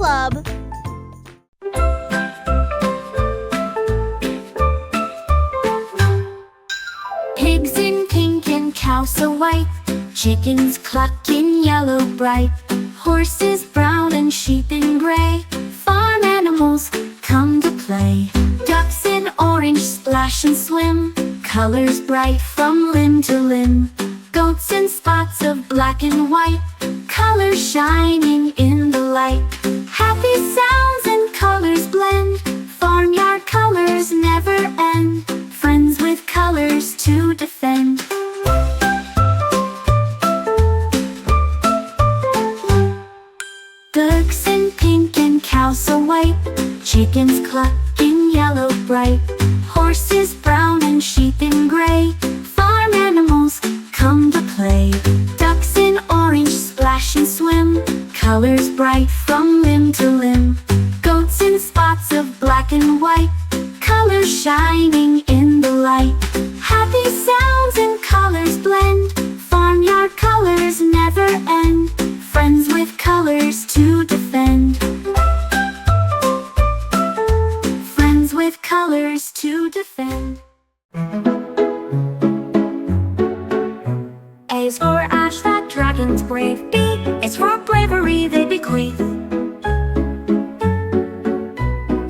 Club. Pigs in pink and cows so white, chickens clucking yellow bright, horses brown and sheep in gray, farm animals come to play. Ducks in orange splash and swim, colors bright from limb to limb. Goats in spots of black and white, colors shining in the light. Happy sounds and colors blend, farmyard colors never end. Friends with colors to defend. Ducks in pink and cows so white, chickens clucking yellow bright, horses brown and sheep in gray, farm animals come to play. Ducks in orange splash and swim, colors bright from limb to limb. Goats in spots of black and white, colors shining in the light. Happy sounds and colors blend, farmyard colors never end. Friends with colors to defend. Friends with colors to defend. A is for ash, that dragon's brave. B is for bravery they bequeath.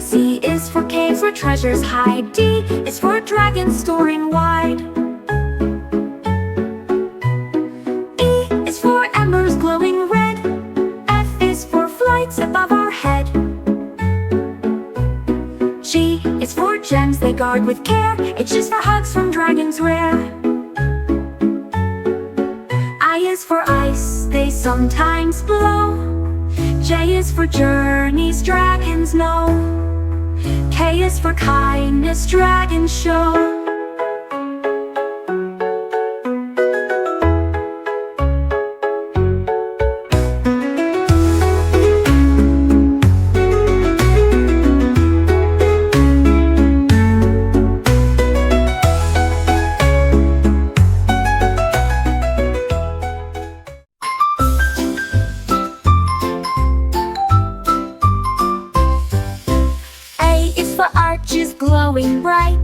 C is for caves where treasures hide. D is for dragons storing wide. E is for embers glowing red. F is for flights above our head. G is for gems they guard with care. H is for hugs from dragons rare. I is for ice, they sometimes blow. J is for journeys dragons know. K is for kindness dragons show. Glowing bright.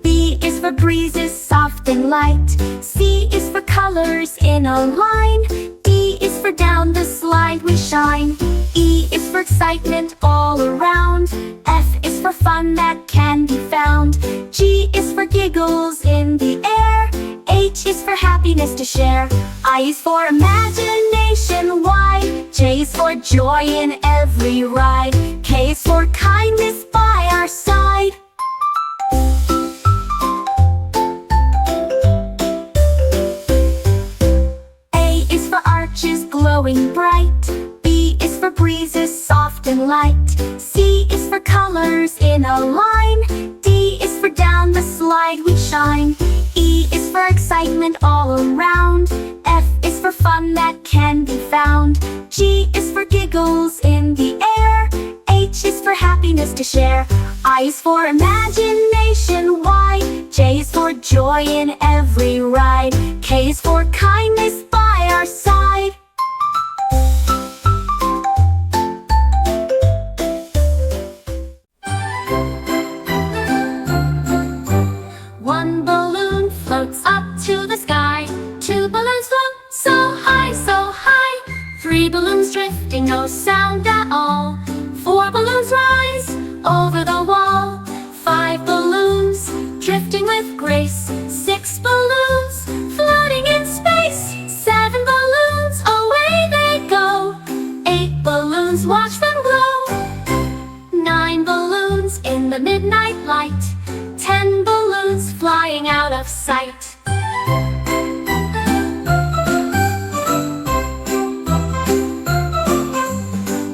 B is for breezes soft and light. C is for colors in a line. D is for down the slide we shine. E is for excitement all around. F is for fun that can be found. G is for giggles in the air. H is for happiness to share. I is for imagination wide. J is for joy in every ride. K is for kindness by our side. Arches glowing bright. B is for breezes soft and light. C is for colors in a line. D is for down the slide we shine. E is for excitement all around. F is for fun that can be found. G is for giggles in the air. H is for happiness to share. I is for imagination wide. J is for joy in every ride. K is for kindness by our side. One balloon floats up to the sky. Two balloons float so high, so high. Three balloons drifting, no sound at all. Four balloons rise over the wall. Five balloons drifting with grace. Six balloons floating in space. Seven balloons, away they go. Eight balloons, watch them glow. Nine balloons in the midnight light. 10 balloons flying out of sight.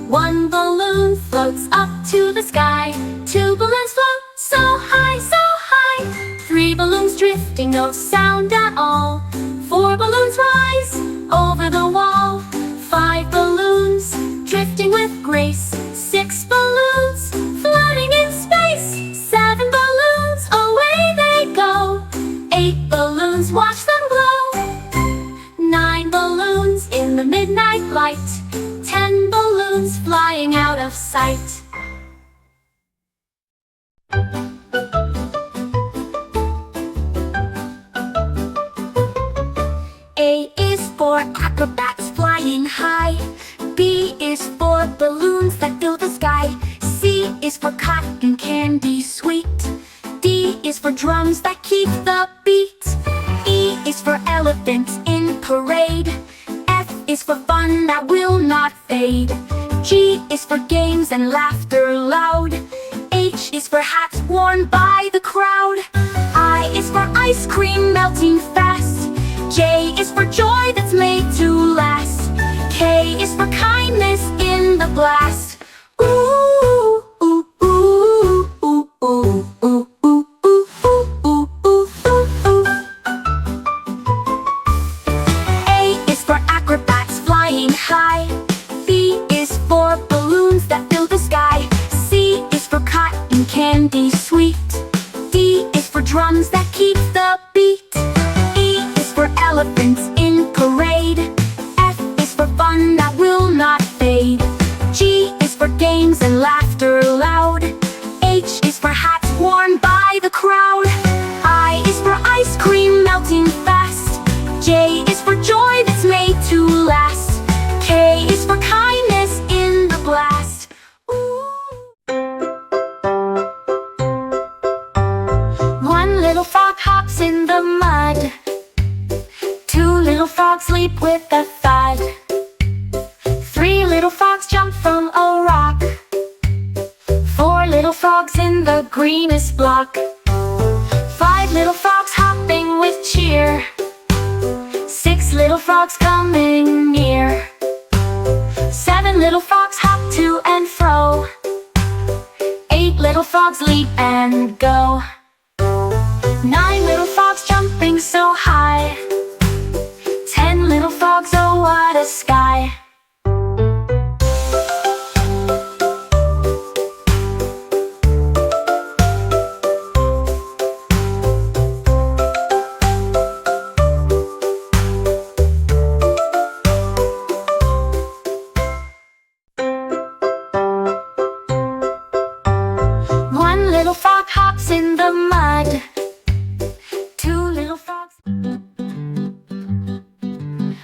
One balloon floats up to the sky. Two balloons float so high, so high. Three balloons drifting, no sound at all. Four balloons rise over the wall. Five balloons drifting with grace. Six balloons floating in space. Seven balloons, away they go. Eight balloons, watch them glow. Nine balloons in the midnight light. 10 balloons flying out of of sight. A is for acrobats flying high. B is for balloons that fill the sky. C is for cotton candy sweet. D is for drums that keep the beat. E is for elephants in parade. F is for fun that will not fade. G is for games and laughter loud. H is for hats worn by the crowd. I is for ice cream melting fast. J is for joy that's made to last. K is for kindness in the blast. Ooh, ooh, ooh, ooh, ooh, ooh, ooh, ooh, ooh, ooh, ooh, ooh. A is for acrobats flying high. B is for balloons that fill the sky. C is for cotton candy sweet. D is for drums that keep the beat. E is for elephants in parade. F is for fun that will not fade. G is for games and laughter loud. H is for hats worn by the crowd. I is for ice cream melting fast. J is for joy that's made to last. K is for kindness in the blast. Ooh. One little frog hops in the mud. Two little frogs leap with a thud. Three little frogs jump from a rock. Four little frogs in the greenest block. Five little frogs hopping with cheer. Six little frogs coming near. Seven little frogs hop to and fro. Eight little frogs leap and go. Nine little frogs jumping so high. 10 little frogs, oh what a sky. One little frog hops in the mud. Two little frogs.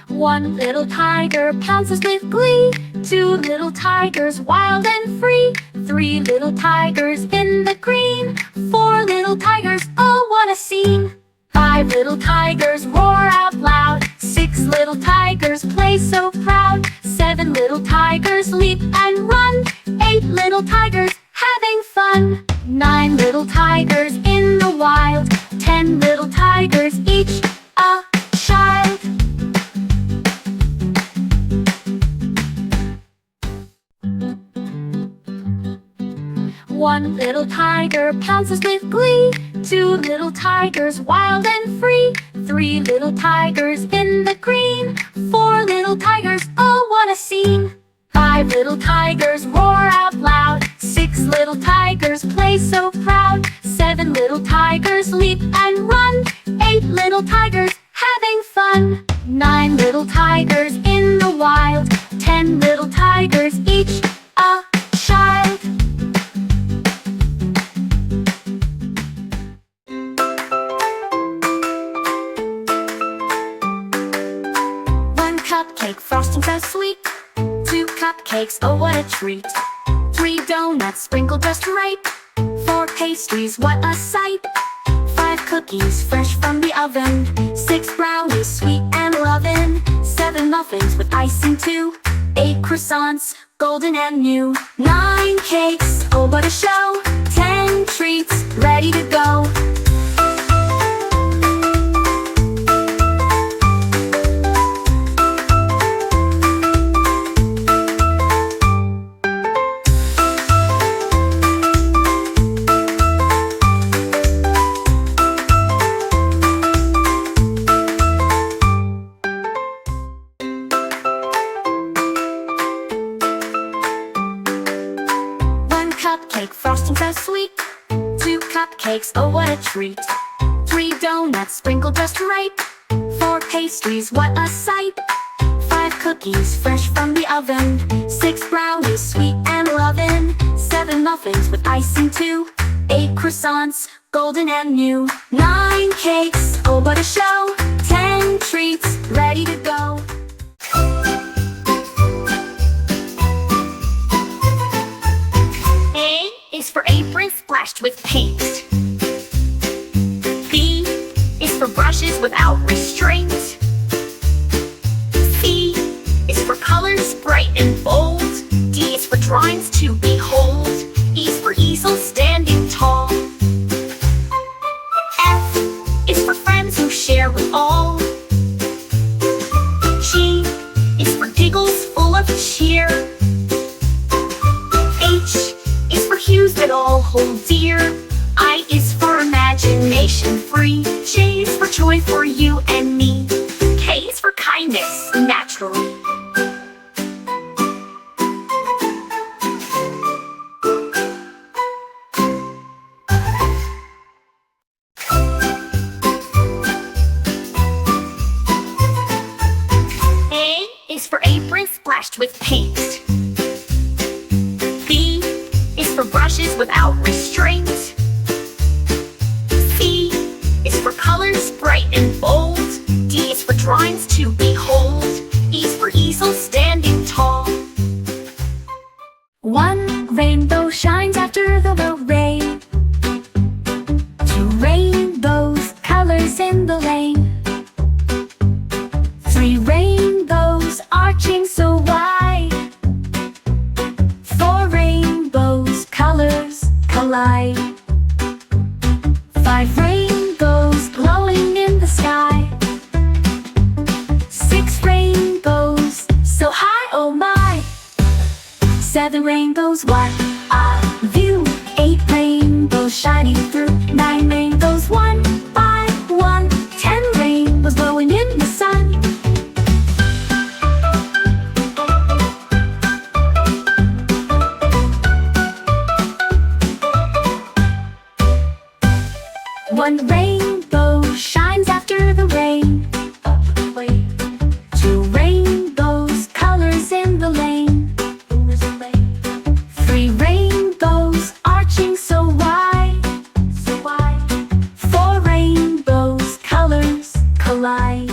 One little tiger pounces with glee. Two little tigers wild and free. Three little tigers in the green. Four little tigers, oh what a scene. Five little tigers roar out loud. Six little tigers play so proud. Seven little tigers leap and run. Eight little tigers having fun. Nine little tigers in the wild. 10 little tigers, each a child. One little tiger pounces with glee. Two little tigers wild and free. Three little tigers in the green. Four little tigers, oh what a scene. Five little tigers roar out loud. Six little tigers play so proud. Seven little tigers leap and run. Eight little tigers having fun. Nine little tigers in the wild. 10 little tigers, each a child. One cupcake, frosting so sweet. Two cupcakes, oh what a treat. Three donuts, sprinkled just right. Four pastries, what a sight. Five cookies, fresh from the oven. Six brownies, sweet and lovin'. Seven muffins with icing too. Eight croissants, golden and new. Nine cakes, oh what a show. 10 treats, ready to go. Cupcake, frosting so sweet. Two cupcakes, oh what a treat. Three donuts, sprinkled just right. Four pastries, what a sight. Five cookies fresh from the oven. 6 brownies sweet and lovin'. 7 muffins with icing too. 8 croissants, golden and new. 9 cakes, oh what a show. 10 treats, ready to go. A is for apron splashed with paint. B is for brushes without restraint. C is for colors bright and bold. D is for drawings to behold. E is for easel standing tall. F is for friends who share with all. G is for giggles full of cheer. H is for hues that all hold dear. I is for imagination free. J is for joy for you and me. K is for kindness, naturally. A is for apron splashed with paint. B is for brushes without restraint. C is for colors bright and bold. D is for drawings to behold. E is for easel standing tall. 1 rainbow shines after the rain. 2 rainbows, colors in the lane. 3 rainbows arching so wide. 4 rainbows, colors collide. 5 rainbows glowing in the sky. 6 rainbows so high, oh my. 7 rainbows, what a view. 8 rainbows shining through. 9 rainbows, one by one. 10 rainbows glowing in the sun. One rainbow shines after the rain. 2 rainbows, colors in the lane. 3 rainbows arching so wide. 4 rainbows, colors collide.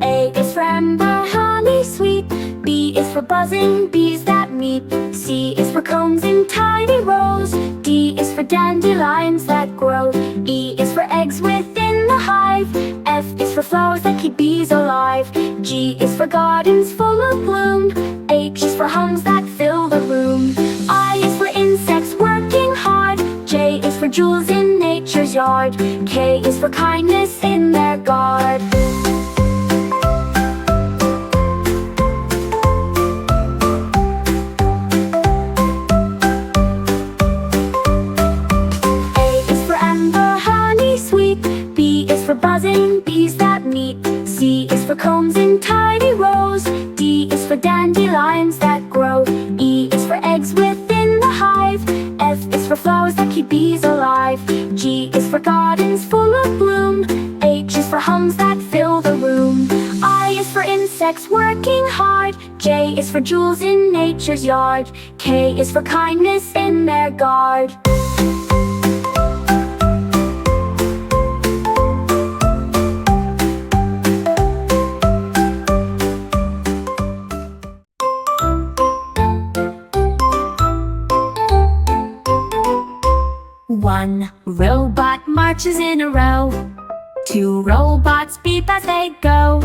A is for amber, honey sweet. B is for buzzing bees that meet. C is for combs in tiny rows. D is for dandelions that grow. E is for eggs within the hive. F is for flowers that keep bees alive. G is for gardens full of bloom. H is for homes that fill the room. I is for insects working hard. J is for jewels in nature's yard. K is for kindness in their guard. For buzzing bees that meet. C is for combs in tiny rows. D is for dandelions that grow. E is for eggs within the hive. F is for flowers that keep bees alive. G is for gardens full of bloom. H is for homes that fill the room. I is for insects working hard. J is for jewels in nature's yard. K is for kindness in their guard. One robot marches in a row. 2 robots beep as they go.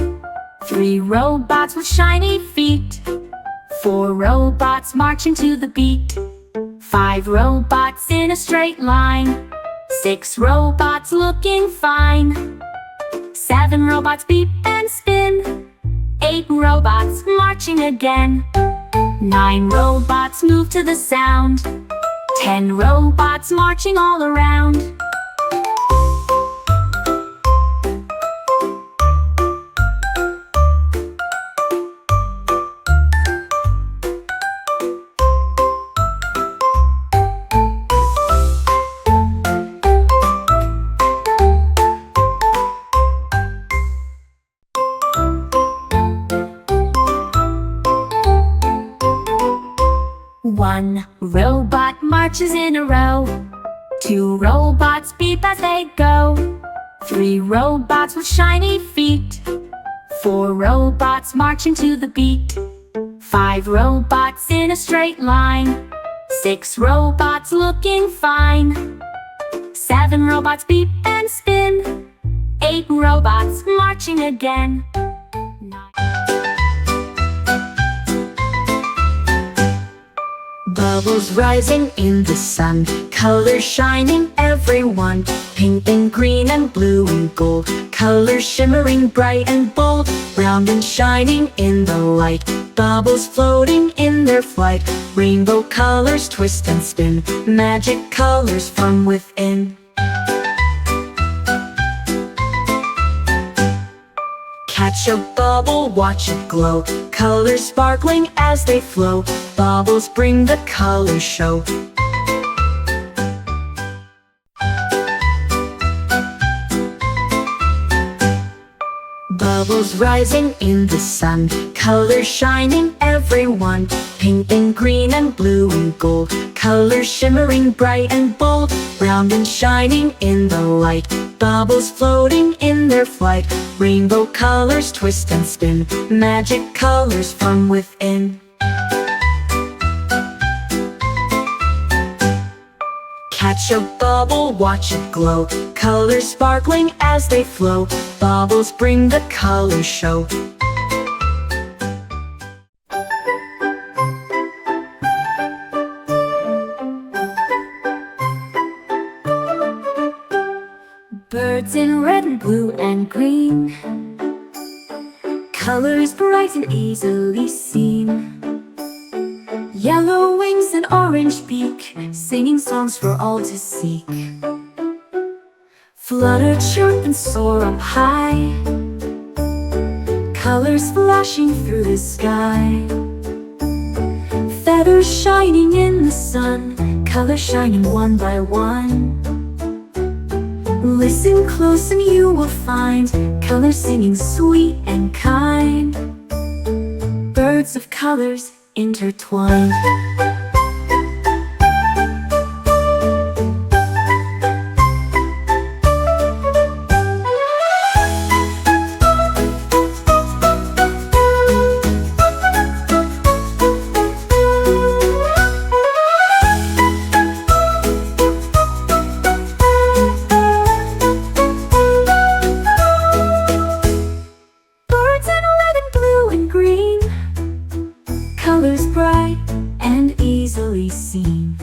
3 robots with shiny feet. 4 robots marching to the beat. 5 robots in a straight line. 6 robots looking fine. 7 robots beep and spin. 8 robots marching again. 9 robots move to the sound. 10 robots marching all around. One robot marches in a row. Two robots beep as they go. Three robots with shiny feet. Four robots marching to the beat. Five robots in a straight line. Six robots looking fine. Seven robots beep and spin. Eight robots marching again. Bubbles rising in the sun, colors shining everyone. Pink and green and blue and gold, colors shimmering bright and bold. Round and shining in the light, bubbles floating in their flight. Rainbow colors twist and spin, magic colors from within. Catch a bubble, watch it glow, colors sparkling as they flow. Bubbles bring the color show. Bubbles rising in the sun, colors shining everyone. Pink and green and blue and gold, colors shimmering bright and bold. Round and shining in the light, bubbles floating in their flight. Rainbow colors twist and spin, magic colors from within. Catch a bubble, watch it glow, colors sparkling as they flow. Bubbles bring the color show. Birds in red and blue and green, colors bright and easily seen. Yellow wings and orange beak, singing songs for all to seek. Flutter, chirp, and soar up high, colors flashing through the sky. Feathers shining in the sun, colors shining one by one. Listen close and you will find colors singing sweet and kind. Birds of colors intertwined. Colors bright and easily seen.